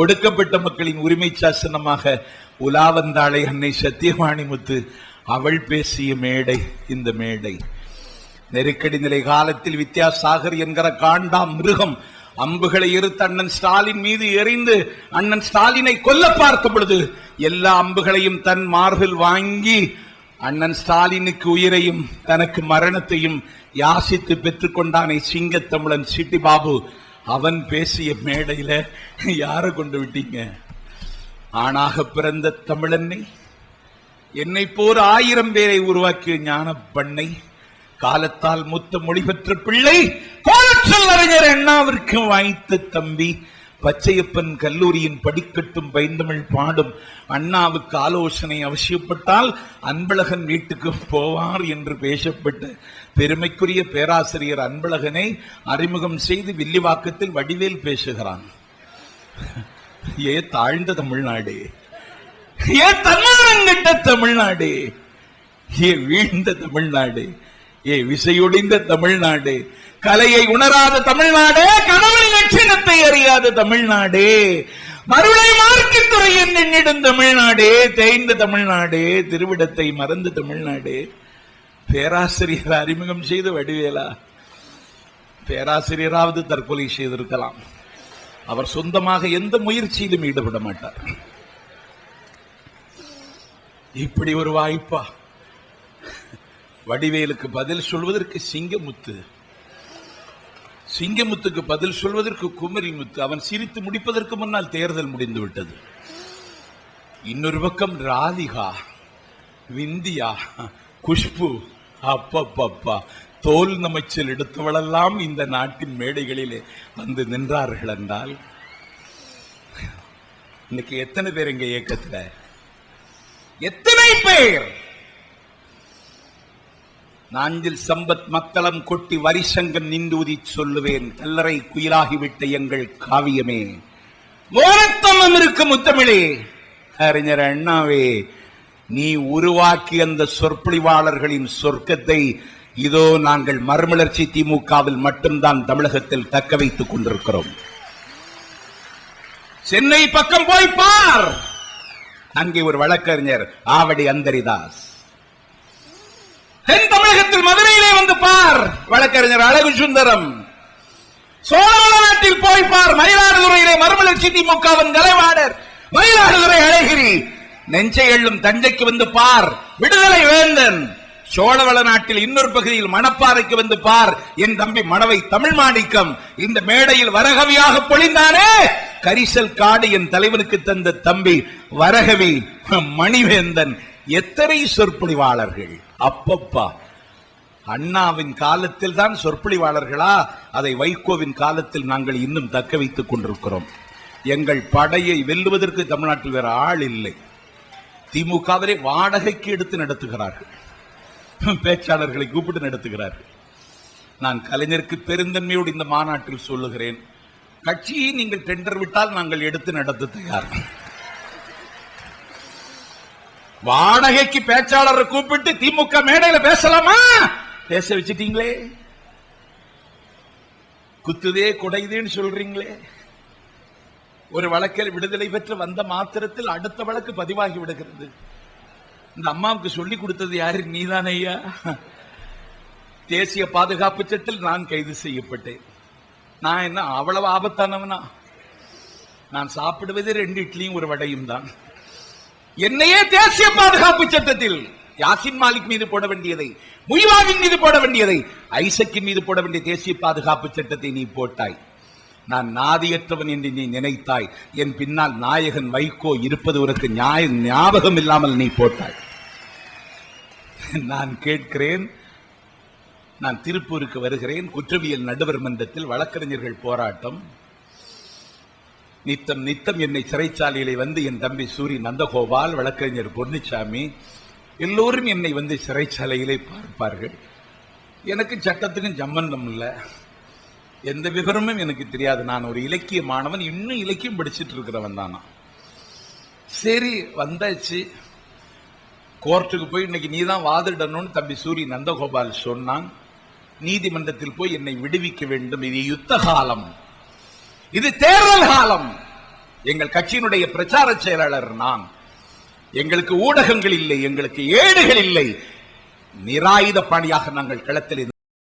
ஒடுக்கப்பட்ட மக்களின் உரிமை சாசனமாக உலா வந்தாளை அன்னை சத்தியவாணிமுத்து. அவள் பேசிய மேடை இந்த மேடை. நெருக்கடி நிலை காலத்தில் வித்யாசாகர் என்கிற காண்டாம் மிருகம் அம்புகளை எரித்து அண்ணன் ஸ்டாலின் மீது எறிந்து அண்ணன் ஸ்டாலினை கொல்ல பார்த்த பொழுது எல்லா அம்புகளையும் தன் மார்பில் வாங்கி அண்ணன் ஸ்டாலினுக்கு உயிரையும் தனக்கு மரணத்தையும் யாசித்து பெற்றுக் கொண்டானே சிங்கத்தமிழன் சிட்டி பாபு. அவன் பேசிய மேடையில யாரை கொண்டு விட்டீங்க? ஆணாக பிறந்த தமிழனை, என்னை போர் 1000 பேரை உருவாக்கிய ஞான பண்ணை, காலத்தால் மூத்த மொழி பெற்ற பிள்ளை, கோலச்சொல் அறிஞர் அண்ணாவிற்கு வாய்த்த தம்பி, பச்சையப்பன் கல்லூரியின் படிக்கட்டும் பைந்தமிழ் பாடும் அண்ணாவுக்கு ஆலோசனை அவசியப்பட்டால் அன்பழகன் வீட்டுக்கு போவார் என்று பேசப்பட்ட பெருமைக்குரிய பேராசிரியர் அன்பழகனை அறிமுகம் செய்து வில்லிவாக்கத்தில் வடிவேல் பேசுகிறான். ஏ தாழ்ந்த தமிழ்நாடு, ஏ தன்னாரங்கிட்ட தமிழ்நாடு, ஏ வீழ்ந்த தமிழ்நாடு, ஏ விசையொடிந்த தமிழ்நாடு, கலையை உணராத தமிழ்நாடு, கணவன் லட்சணத்தை அறியாத தமிழ்நாடு, மறுளை மார்க்கத்துறை என்னிடும் தமிழ்நாடு, தேய்ந்த தமிழ்நாடு, திருவிடத்தை மறந்த தமிழ்நாடு. பேராசிரியர் அறிமுகம் செய்து வடிவேலா? பேராசிரியராவது தற்கொலை செய்திருக்கலாம். அவர் சொந்தமாக எந்த முயற்சியிலும் ஈடுபட மாட்டார். இப்படி ஒரு வாய்ப்பா? வடிவேலுக்கு பதில் சொல்வதற்கு சிங்கமுத்து, சிங்கமுத்துக்கு பதில் சொல்வதற்கு குமரிமுத்து. அவன் சிரித்து முடிப்பதற்கு முன்னால் தேர்தல் முடிந்து விட்டது. இன்னொரு பக்கம் ராதிகா, விந்தியா, குஷ்பு, அப்பப்பப்பா, தோல் நமைச்சல் எடுத்தவளெல்லாம் இந்த நாட்டின் மேடைகளிலே வந்து நின்றார்கள் என்றால் இன்னைக்கு எத்தனை பேர் எங்க இயக்கத்துல? எத்தனை பேர்? நாஞ்சில் சம்பத் மக்களம் கொட்டி வரிசங்கம் நின்றூதி சொல்லுவேன், கல்லறை குயிலாகிவிட்ட எங்கள் காவியமே, ஓரத்தமம் இருக்கும் முத்தமிழே, அறிஞர் அண்ணாவே, நீ உருவாக்கி அந்த சொற்பொழிவாளர்களின் சொர்க்கத்தை இதோ நாங்கள் மறுமலர்ச்சி திமுகவில் மட்டும்தான் தமிழகத்தில் தக்க வைத்துக் கொண்டிருக்கிறோம். சென்னை பக்கம் போய் பார், அங்கே ஒரு வழக்கறிஞர் ஆவடி அந்தரிதாஸ். தென் தமிழகத்தில் மதுரையிலே வந்து பார், வழக்கறிஞர் அழகு சுந்தரம். சோழ நாட்டில் போய் பார், மயிலாடுதுறையிலே மறுமலர்ச்சி திமுகவின் தலைவாடர் மயிலாடுதுறை அழகிரி. நெஞ்சை எள்ளும் தஞ்சைக்கு வந்து பார், விடுதலை வேந்தன். சோழவள நாட்டில் இன்னொரு பகுதியில் மணப்பாறைக்கு வந்து பார், என் தம்பி மணவை தமிழ் மாணிக்கம். இந்த மேடையில் வரகவியாக பொழிந்தானே கரிசல் காடு, என் தலைவனுக்கு தந்த தம்பி வரகவி மணிவேந்தன். எத்தனை சொற்பொழிவாளர்கள்! அப்பப்பா, அண்ணாவின் காலத்தில் தான் சொற்பொழிவாளர்களா? அதை வைகோவின் காலத்தில் நாங்கள் இன்னும் தக்க வைத்துக் கொண்டிருக்கிறோம். எங்கள் படையை வெல்லுவதற்கு தமிழ்நாட்டில் வேற ஆள் இல்லை. திமுகவிலே வாடகைக்கு எடுத்து நடத்துகிறார்கள், பேச்சாளர்களை கூப்பிட்டு நடத்துகிறார்கள். நான் கலைஞருக்கு பெருந்தன்மையோடு இந்த மாநாட்டில் சொல்லுகிறேன், கட்சியை நீங்கள் டெண்டர் விட்டால் நாங்கள் எடுத்து நடத்த தயார். வாடகைக்கு பேச்சாளரை கூப்பிட்டு திமுக மேடையில பேசலாமா? பேச வச்சிட்டீங்களே, குத்துதே குடைதேன்னு சொல்றீங்களே. ஒரு வழக்கில் விடுதலை பெற்று வந்த மாத்திரத்தில் அடுத்த வழக்கு பதிவாகி விடுகிறது. இந்த அம்மாவுக்கு சொல்லிக் கொடுத்தது யாரு? நீதானே ஐயா. தேசிய பாதுகாப்பு சட்டத்தில் நான் கைது செய்யப்பட்டேன். நான் என்ன அவ்வளவு ஆபத்தானவனா? நான் சாப்பிடுவது 2 இட்லியும் 1 வடையும் தான். என்னையே தேசிய பாதுகாப்பு சட்டத்தில் யாசின் மாலிக் மீது போட வேண்டியதை, முய்வாவின் மீது போட வேண்டியதை, ஐசக்கின் மீது போட வேண்டிய தேசிய பாதுகாப்பு சட்டத்தை நீ போட்டாய். நான் நாதியற்றவன் என்று நீ நினைத்தாய். என் பின்னால் நாயகன் வைகோ இருப்பது உனக்கு ஞாபகம் இல்லாமல் நீ போட்டாய். நான் கேட்கிறேன், நான் திருப்பூருக்கு வருகிறேன். குற்றவியல் நடுவர் மன்றத்தில் வழக்கறிஞர்கள் போராட்டம். நித்தம் என்னை சிறைச்சாலையிலே வந்து என் தம்பி சூரி நந்தகோபால், வழக்கறிஞர் பொன்னுச்சாமி எல்லோரும் என்னை வந்து சிறைச்சாலையிலே பார்ப்பார்கள். எனக்கு சட்டத்துக்கும் சம்பந்தம் இல்லை, எந்த விவரமும் எனக்கு தெரியாது. நான் ஒரு இலக்கிய மாணவன், இன்னும் இலக்கியம் படிச்சுட்டு இருக்கிறவன் தானா. சரி, வந்தாச்சு. கோர்ட்டுக்கு போய் இன்னைக்கு நீ தான் வாதிடணும்னு தம்பி சூரி நந்தகோபால் சொன்னான். நீதிமன்றத்தில் போய் என்னை விடுவிக்க வேண்டும். இது யுத்த காலம், இது தேர்தல் காலம். எங்கள் கட்சியினுடைய பிரச்சார செயலாளர் நான். எங்களுக்கு ஊடகங்கள் இல்லை, எங்களுக்கு ஏடுகள் இல்லை. நிராயுத பாணியாக நாங்கள் களத்தில்